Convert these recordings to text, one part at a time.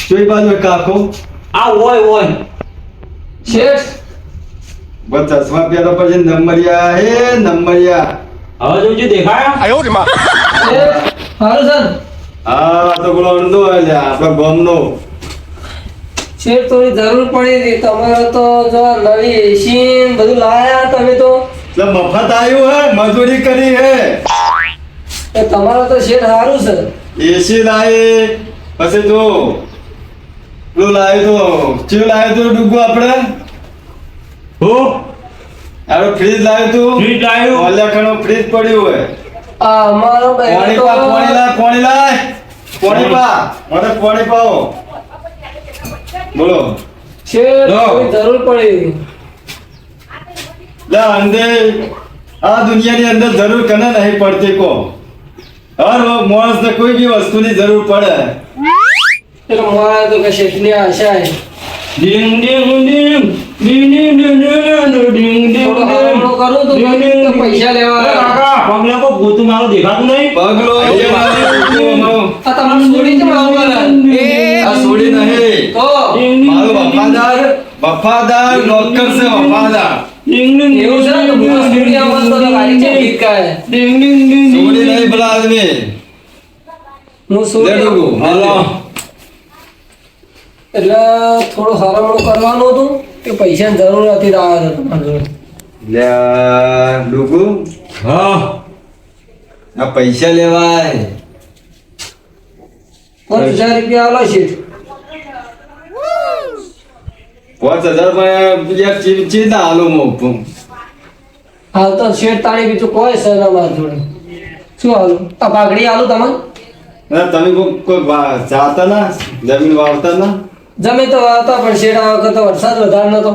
જોઈ બાજુ કાકો આ હોય શેઠ બસ ચશ્મા પહેરો પછી નંબરિયા હે નંબરિયા હવે જોજો દેખાય શેઠ હારું સર હા તો બોલો અડધો એટલે આપણો ગામનો શેઠ થોડી જરૂર પડી હતી તમારે તો જો આ નવી એસી બધું લાયા તમે તો એટલે મફત આવ્યું હે મજૂરી કરી હે એ તમારો તો શેઠ સારું છે એસી લાવી પછી જો પેલું લાવ્યું તો ચેવું લાવ્યું તો ડૂગું આપણે હો આપણે ફ્રીજ લાવ્યું તું ફ્રીજ લાવ્યું? ઓલેખણો ફ્રીજ પડ્યું હોય આ અમારો પાણી બહેનો પા પાણી તો લાય પાણી લાય પાણી પા મને પાણી પાઓ બોલો શેઠ લો. થોડી જરૂર પડી હતી લે અંદર આ દુનિયાની અંદર જરૂર કને નહીં પડતી કો હર માણસને કોઈ બી વસ્તુની જરૂર પડે એટલે મારે તો કે શેઠની આશા છે ડિંગ ડિંગ ડિંગ ડિંગ ડિંગ ડિંગ ડિંગ ડિંગ થોડો હામલો કરું તો કંઈક તો પૈસા લેવા કાકા પગલા કો ગોતું મારું દેખાતું નહીં પગલો આ તમને છોડી કેમ આવું કરે? આ છોડી નહીં તો મારો વફાદાર નોકર છે વફાદાર ડિંગ ડિંગ એવું છે ને કે ભૂસ છોડી આવો તો ગાડી છે ગીત ગાય ડિંગ ડિંગ ડિંગ છોડી નહીં પેલા આદમી હું લે છોડી ડુગુ હાલો એટલે થોડું હરામણું કરવાનું હતું કે પૈસાની જરૂર હતી તો આવ્યા હતા તમારા જોડે. લે ડુગુ હા આ પૈસા લેવાય 5000 રૂપિયા આલો છે 5000 માં યાર ચી ના હાલો મો હાલ તો શેઠ તાણી બીજું કોઈ છે ના મારા જોડે શું હાલું આ પાઘડી હાલું તમે તમે કોઈ જાતા ના જમીન વાવતા ના જમે તો હતા પણ શેઠ આ વખત તો વરસાદ વધારે નતો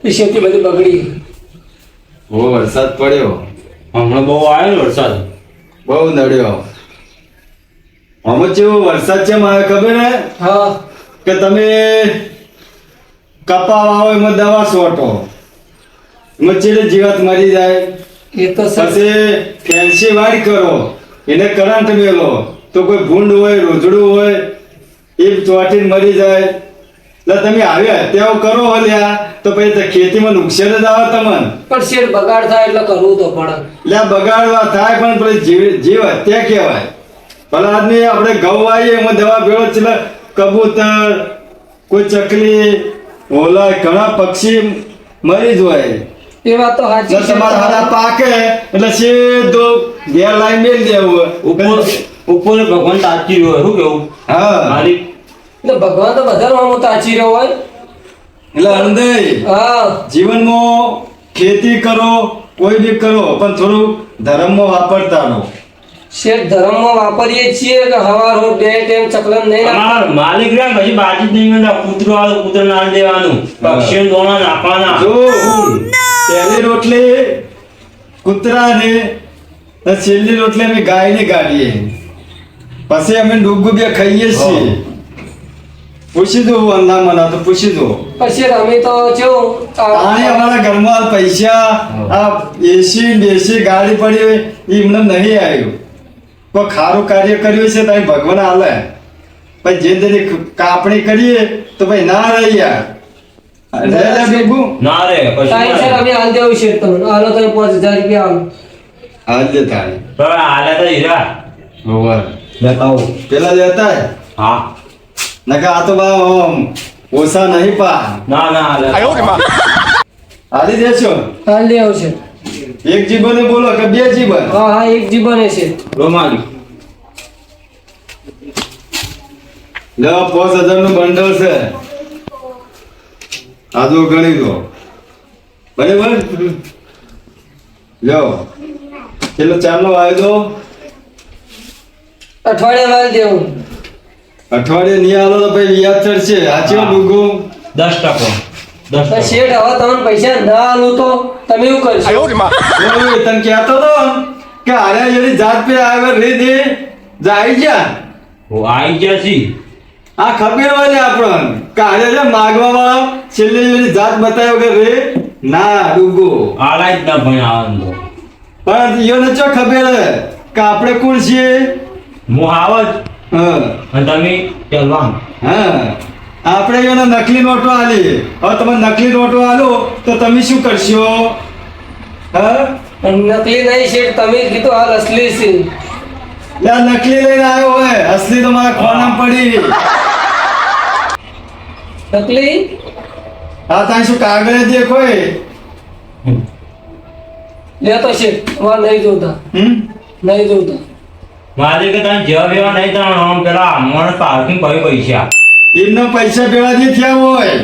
એ શેતી બધી બગડી બહુ વરસાદ પડ્યો હમણાં બહુ આવ્યો વરસાદ બહુ નડ્યો આમાં કેવો વરસાદ છે મારે ખબર હે હા કે તમે કપા વાવો એમાં દવા છોટો એમાં ચેડે જીવાત મરી જાય એ તો સર પછી ફેન્સી વાડ કરો એને કરંટ મેલો તો કોઈ ભૂંડ હોય રોજડું હોય એ ચોટીને મરી જાય એટલે તમે આવ્યા ત્યાં કરો હલ્યા તો પછી ખેતીમાં નુકસાન જ આવે તમને પણ શેઠ બગાડ થાય એટલે કરવું તો પડે એટલે આ બગાડવા થાય પણ પેલી જીવ હત્યા કહેવાય ભલા આદમી આપણે ઘઉં આવીએ એમાં દવા ભેળો એટલે કબૂતર કોઈ ચકલી ઓલા ઘણા પક્ષી મરી જ હોય એ વાત તો સાચી જો તમારા હારા પાકે એટલે સીધો ઘેર લાઈન મેલ દેવું ઉપર ભગવાન તાકી રહ્યો શું કેવું હા માલિક એટલે ભગવાન તો બધામાં તાચી રહ્યો હોય એટલે અંદે હા જીવનમાં ખેતી કરો કોઈ બી કરો પણ થોડું ધર્મમાં વાપરતા રહો શેઠ ધર્મમાં વાપરીએ છીએ કે હવાર રોજ બે ટાઈમ ચકલન નહીં નાખતા? અમાર માલિક રહ્યા પછી બાજી જ નહીં કરતા કૂતરો આવે કૂતરો ના દેવાનું પક્ષીઓ દોણા નાખવાના જો પહેલી રોટલી કૂતરાને ને છેલ્લી રોટલી અમે ગાયને ગાડીએ પછી અમે ડુગ્ગુ બે ખાઈએ છીએ પૂછી દો ના મના તો પૂછી દો પણ શેઠ અમે તો કેવું આને અમારા ઘરમાં પૈસા આ એસી બેસી ગાડી પડી હોય એ એમને નહીં આવ્યું કોઈ ખારું કાર્ય કર્યું છે તો અહીં ભગવાન આલે પછી જે તેની કાપણી કરીએ તો ભાઈ ના રહી યાર લે લે ડુગ્ગુ ના રે ટાઈમ સર પછી અમે હાલ દેવું શેઠ તમને હાલો તમે 5000 રૂપિયા હાલો હાલ દે તારી પણ હાલે તો હીરા હોવા બતાવો પેલા લેતા હે? હા નકા આ તો બા ઓછા નહીં પા ના ના હાલે હાલી દેશો હાલ દે આવશે એક જીવન બોલો કે બે જીવન હા હા એક જીવન છે રોમાલી લે 5000 નું બંડલ છે આજુ ગણી દો બરાબર લ્યો ચલો ચારનો વાયદો અઠવાડિયે હાલ દેવું અઠવાડિયે નહીં આલો તો ભાઈ વ્યાજ ચડશે સાચી વાત ડુગુ 10% 10% પણ શેઠ હવે તમને પૈસા ના આલો તો તમે એવું કરશો ઓય, તને કહેતો તો કે આર્યા જેની જાત પે આગળ રહી દે જાય જા ઓ આઈ ગયા છી આ ખબર હોય આપણને કે આર્યા જે માગવા વાળા છેલ્લે જેની જાત બતાવ્યો કે રે ના ડુગુ આલાય જ ના ભણ આવવાનો પણ ઈયોને ચો ખબર હે કે આપણે કોણ છીએ હું આવત હા અને તમે ચલવાન હા આપણે એને નકલી નોટો આલી. હવે તમે નકલી નોટો આલો તો તમે શું કરશો? હા પણ નકલી નહીં શેઠ, તમે કીધું હાલ અસલી છે. યાર નકલી લઈને આવ્યો હોય, અસલી તો મારા ખોનામાં પડી. નકલી આ તાઈ શું કાગળ દેખો એ? લેતો શેઠ, અમારે નહીં જોતા, નહીં જોતા. મારે કે તને જેવા બેવા નહીં તને આમ પેલા મને પાર્કિંગ કરી પૈસા એમના પૈસા ભેળા જે થયા હોય,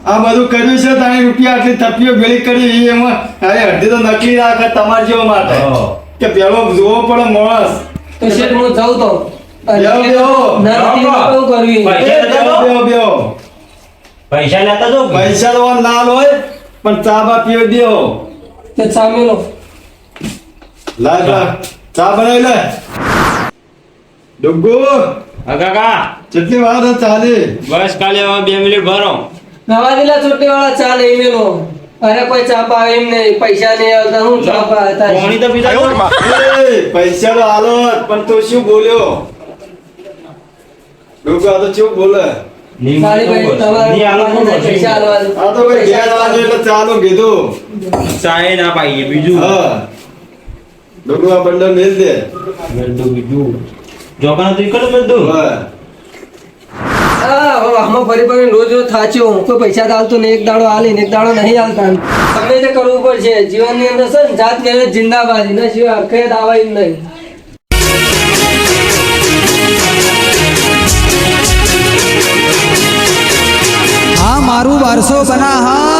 આ બધું કર્યું છે તારી રૂપિયા આટલી થપ્પીઓ ભેળી કરી એ એમાં અરે અડધી તો નકલી રાખે તમારા જેવા માટે કે પેલો જોવો પડે માણસ. તો શેઠ હું જાઉં તો બેહો, બેહો. નકલી નોટો કરવી. પૈસા લેતા બેહો, બેહો. પૈસા લેતા જો પૈસા તો લાલ હોય પણ ચા બા પીવો દેવો. તે સામેલો લાલ ચા બનાવી લે. ડુગ્ગુ કાકા કેટલી વાર ચાલે? બસ કાલે હવે 2 મિનિટ ભરો નવા દિલા છૂટી વાળા ચા નહીં મેલો. અરે કોઈ ચા પાવે એમ નહીં, પૈસા નહીં આવતા હું ચા પાતા. પાણી તો પીતા જો. એ, પૈસા તો હાલો જ, પણ તું શું બોલ્યો? ડુગ્ગુ આ તો શું બોલે? મારી ભાઈ તમારે ની આલો પૈસા આલવા દે. આ તો ભાઈ ઘેર આવજો એટલે ચાલો કીધું. ચાય ના પાઈએ બીજું હા ડુગ્ગુ આ બંડલ મેલ દે. મેલતું બીજું જોકાના તું કરે બધું હા. હા, હવે આમાં ફરી ફરી રોજ રોજ થાચ્યો. કોઈ પૈસા તો આલતો નહીં, એક દાડો આલી ને એક દાડો નહીં આલતા. તમે તે કરવું પડશે જીવનની અંદર છે ને, જાત મહેનત જિંદાબાદી ના સિવાય અખે દાવા એમ નહીં. हाँ मारू 1200 बना हाँ